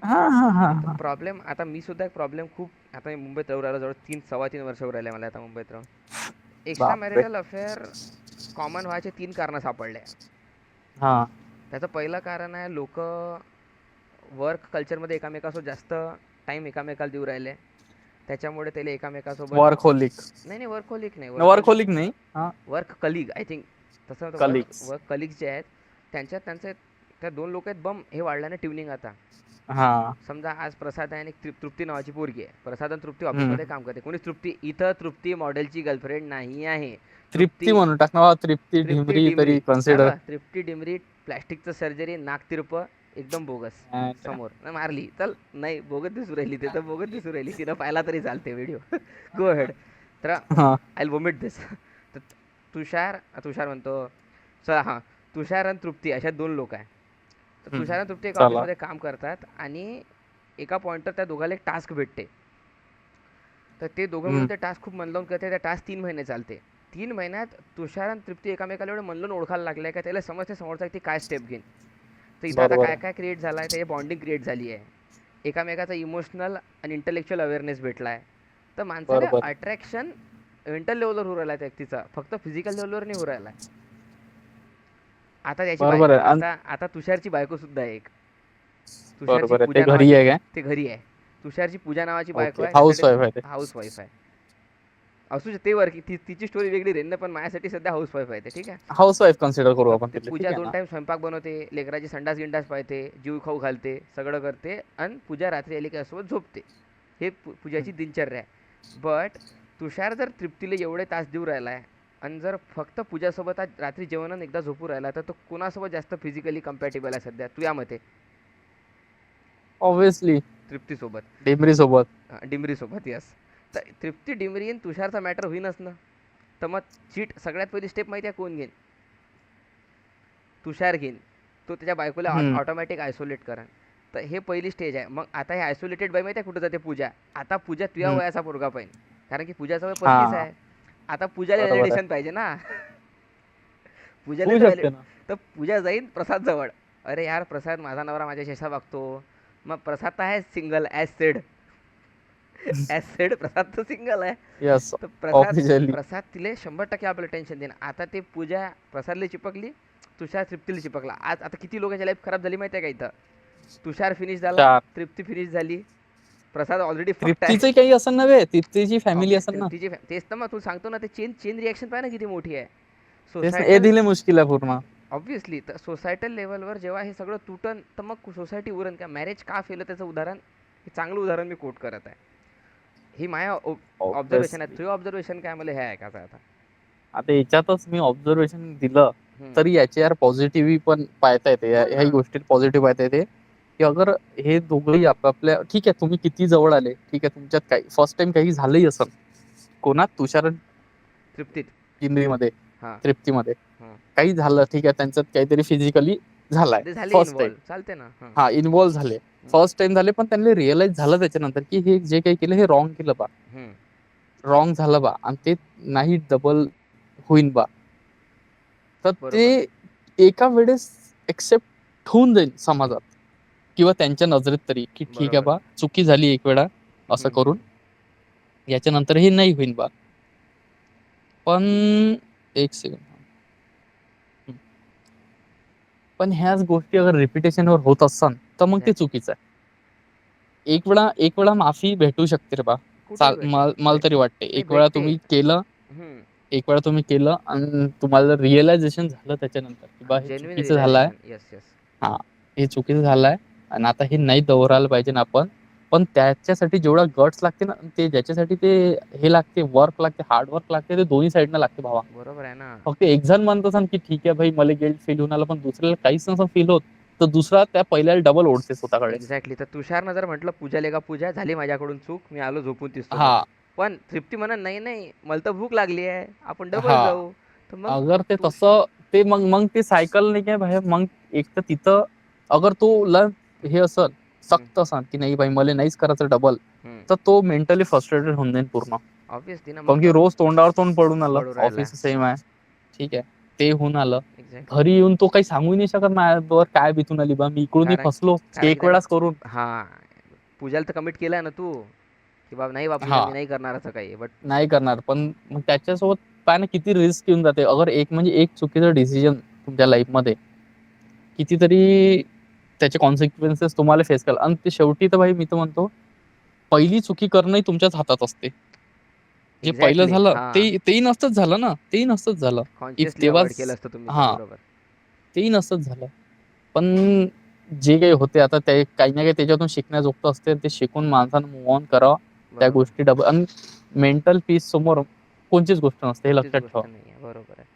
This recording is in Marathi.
हा हा हा तर हा. प्रॉब्लेम आता मी सुद्धा एक प्रॉब्लेम खूप आता मी मुंबईत राहू राहिलो जवळ 3 सव्वा 3 वर्ष राहिले मला आता मुंबईत राहून. एक्स्ट्रा बापरे. मॅरिटल अफेअर कॉमन व्हायचे 3 कारणं सापडले. हा. त्याचं पहिलं कारण आहे लोक वर्क कल्चरमध्ये एकामेकासोबत जास्त टाईम एकामेकाला देऊ राहिले. त्याच्यामुळे त्याला एकामेकासोबत वर्कहोलिक. नाही नाही वर्कहोलिक नाही वर्कहोलिक नाही हा. वर्क कलीग आय थिंक तसं वर्क कलिग्स. वर्क कलिग्स जे आहेत त्यांच्यात त्यांचे त्या 2 लोक आहेत बम हे वाढलं ना ट्युनिंग आता. हा. समजा आज प्रसाद आहे आणि तृप्ती नावाची पोरगी आहे. प्रसाद आणि तृप्ती हम्म. ऑफिसमध्ये काम करते. कोणीच तृप्ती इथं तृप्ती मॉडेलची गर्लफ्रेंड नाही आहे. तृप्ती तृप्ती म्हणून टाक ना, तृप्ती तृप्ती ढिमरी डिमरी तरी कन्सिडर. झालं तृप्ती डिमरी प्लॅस्टिकचं सर्जरी नाक तिरपं एकदम बोगस समोर नाही मारली चल नाही बोगत दिसू राहिली ते तर बोगत दिसू राहिली तिनं पाहिला तरी चालते व्हिडिओ गो हेड. तर हा. आय वोमिट दिस. तर तुषार तुषार म्हणतो चला हां तुषार आणि तृप्ती अशा 2 लोक आहे. तर तुषार आणि तृप्ती एका चला. ऑफिसमध्ये काम करतात आणि एका पॉईंटवर त्या दोघाला एक टास्क भेटते. तर ते दोघं मिळून हम्म. ते टास्क खूप मन लावून करते. त्या टास्क 3 महिने चालते. 3 महिन्यात तुषार आणि तृप्ती एकामेकाला एवढं मन लावून ओळखायला लागले का त्याला समजते समोरचा ती काय स्टेप घेईन. तर इथं आता बरोबर काय आहे. काय क्रिएट झालं आहे ते बॉन्डिंग क्रिएट झाली आहे. एकामेकाचा इमोशनल आणि इंटलेक्च्युअल अवेअरनेस भेटला आहे. तर माणसाला बरोबर आहे. अट्रॅक्शन मेंटल लेवलवर होऊ राहिला आहे त्या व्यक्तीचा फक्त फिजिकल लेवलवर नाही होऊ राहिला आहे. आता त्याची बाय बरोबर आहे. आणि आता आता तुषारची बायको सुद्धा आहे एक. तुषारची बरोबर आहे, ते पूजा घरी नावाची आहे काय? ते घरी आहे. तुषारची पूजा नावाची बायको ओके, आहे हाऊस त्यासाठी वाईफ आहे ते. हाऊस वाईफ आहे. असू शकते वर की तिची स्टोरी वेगळी राहील ना पण माझ्यासाठी सध्या हाऊस वाईफ आहे ते ठीक आहे. हाऊस वाईफ कन्सिडर करू तर आपण ते तिथले, ठीक पूजा आहे 2 टाइम ना. स्वयंपाक बनवते लेकराची संडास गिंडास पाहते जीव खाऊ घालते सगळं करते आणि पूजा रात्री आली की सोबत झोपते. हे पूजाची दिनचर्या आहे. बट तुषार जर तृप्तीला एवढे तास देऊ राहिला आहे आणि जर फक्त पूजासोबत आज रात्री जेवण आणि एकदा झोपू राहिला तर तो कुणासोबत जास्त फिजिकली कम्पॅटेबल आहे सध्या तुझ्या मते. ऑब्विसली तृप्तीसोबत डेमरी सोबत. डिमरीसोबत यस. तर तृप्ती डिमरी आणि तुषारचा मॅटर होईनच ना. तर मग चीट सगळ्यात पहिली स्टेप माहिती आहे कोण घेईन. तुषार घेईन. तो त्याच्या बायकोला हम्म. ऑटोमॅटिक आयसोलेट करा. तर हे पहिली स्टेज आहे. मग आता हे आयसोलेटेड बाय माहिती आहे कुठं जाते पूजा. आता पूजा तुझ्या हम्म. वयाचा पोरगा पाहिजे. कारण की पूजाचा वय 35 हा. आहे. आता पूजाला बरोबर आहे. व्हॅलिडेशन पाहिजे ना. पूजाला होऊ तर शकते ना. तर पूजा जाईन प्रसाद जवळ. अरे यार प्रसाद माझा नवरा माझ्या शेषा वागतो. मग प्रसाद तर आहे single as said. As said प्रसाद तर सिंगल आहे. यस. तर प्रसाद ऑफिशियली. प्रसाद तिले 100% आपलं टेन्शन देणं. आता ते पूजा प्रसादला चिपकली. तुषार तृप्तीला चिपकला. आज आता किती लोकांची लाईफ खराब झाली माहिती आहे का इथं. तुषार फिनिश झाला. चार. तृप्ती फिनिश झाली. प्रसाद ऑलरेडी फक्त आहे. तृप्तीचं काही असं नव्हे, तृप्तीची फॅमिली असेल ना. तृप्तीची तेच तर मग तू सांगतो ना ते चेन चेन रिॲक्शन पाहिजे ना किती मोठी आहे. तेच ना, ए सोसायटल दिले मुश्किल आहे पूर्ण. ऑब्व्हियसली तर सोसायटल लेवलवर जेव्हा हे सगळं तुटन तर मग सोसायटी उरण का मॅरेज का फेल त्याचं उदाहरण हे चांगलं उदाहरण मी कोट करत आहे. ही माझ्या ऑब्झर्वेशन आहे. ऑब्विसली. तुझं ऑब्झर्वेशन काय मला हे ऐकायचं आहे आता. आता याच्यातच मी ऑब्झर्वेशन दिलं हम्म. तरी याचे यार पॉझिटिव्ह पण पाहता येते, बोल ह्याही ना. गोष्टीत पॉझिटिव्ह पाहता येते. की अगर हे दोघंही आपापल्या, ठीक आहे तुम्ही किती जवळ आले, ठीक आहे तुमच्यात काही फर्स्ट टाइम काही झालंही असेल, कोणात तुषार तृप्तीत. जिंदगीमध्ये, हां. तृप्तीमध्ये हां. काही झालं, ठीक आहे त्यांच्यात काहीतरी फिजिकली झालाय ते झाले फर्स्ट टाइम. इन्व्हॉल्व चालते ना. हां. हा, इन्व्हॉल्व्ह झाले. फर्स्ट टाइम झाले पण त्यांना रिअलाइज झालं त्याच्यानंतर की हे जे काही केलं हे रॉंग केलं बा, हम्म. रॉंग झालं बा, आणि ते नाही डबल होईन बा. तर ते बरोबर. एका वेळेस एक्सेप्ट होऊन जाईल समाजात किंवा त्यांच्या नजरेत तरी, की ठीक आहे बरोबर. बा चुकी झाली एक वेळा असं करून, याच्यानंतर हे नाही होईन बा. पण एक सेकंड. पण ह्याच गोष्टी अगर रिपिटेशनवर होत असन तर मग ते एक्झॅक्टली. चुकीचं आहे. एक वेळा माफी भेटू शकते रे बा. कुठेही भेटते मला तरी भेटते वाटते नाही एक वेळा भेटते. तुम्ही केलं, हम्म. एक वेळा तुम्ही केलं आणि तुम्हाला रिअलायझेशन झालं त्याच्यानंतर की बा हे जेन्युइन चुकीचं झालंय. Realization yes yes. हा, हे चुकीचं झालंय आणि आता हे नाही दोहरायला पाहिजे ना आपण. पण त्याच्यासाठी जेवढा गट्स लागते ना, ते ज्याच्यासाठी ते हे लागते, वर्क लागते, हार्ड वर्क लागते, ते दोन्ही साईडनं लागते भावा. बरोबर आहे ना. फक्त एक जण म्हणत असन की ठीक आहे भाई मला गिल्ट फील होऊन आलं, पण दुसऱ्याला काहीच नसं फील होत, तर दुसरा त्या पहिल्याला डबल ओढते स्वतःकडे. एक्झॅक्टली. तर तुषारनं जर म्हटलं पूजा लेका पूजा झाली माझ्याकडून चूक मी आलो झोपून तिच्यासोबत. हा. पण तृप्ती म्हणा नाही नाही मला तर भूक लागली आहे आपण डबल हा, जाऊ. तर मग अगर ते तुष तसं, ते मग मग ते सायकल नाही काय भाई. मग एक तर तिथं अगर तो हे असल, हम्म. सक्त असन की नाही भाई मला नाहीच करायचं डबल, हम्म. तर तो मेंटली फ्रस्ट्रेटेड होऊन जाईल पूर्ण. ऑब्विसली ना मग कारण की तो रोज तोंडावर तोंड पडून आलं, पडू राहिला. ऑफिस सेम आहे, ठीक आहे. ते होऊन आलं. एक्झॅक्टली. घरी येऊन तो काही सांगू नाही शकत माझ्यावर काय बितून आली बा, मी इकडूनही कारण फसलो कारण की एक वेळाच करून. हा पूजाला तर कमिट केलाय ना तू, की बाबा नाही बा पूजा हा मी नाही करणार असं काही. बट नाही करणार, पण मग त्याच्यासोबत पाय ना किती रिस्क येऊन जाते. अगर एक म्हणजे एक चुकीचं डिसिजन तुमच्या लाईफमध्ये कितीतरी त्याचे कॉन्सिक्वेन्सेस तुम्हाला फेस कराल. आणि ते शेवटी तर भाई मी तर म्हणतो पहिली चुकी करणंही तुमच्याच हातात असते. जे पहिलं एक्झॅक्टली झालं हा तेही नसतंच झालं ना, तेही नसतंच झालं इफ कॉन्शियसली अवॉइड केलं तेव्हाच. असतं तुम्ही ते, हा बरोबर. तेही नसतंच झालं. पण जे काही होते आता ते काही ना काही त्याच्यातून शिकण्याजोगतं असते. ते शिकून माणसानं मूव्ह ऑन करावं. त्या बरोबर. गोष्टी डबल आणि मेंटल पीस समोर कोणतीच गोष्ट नसते, हे कोणतीच लक्षात ठेवा. गोष्ट नाही आहे, बरोबर आहे.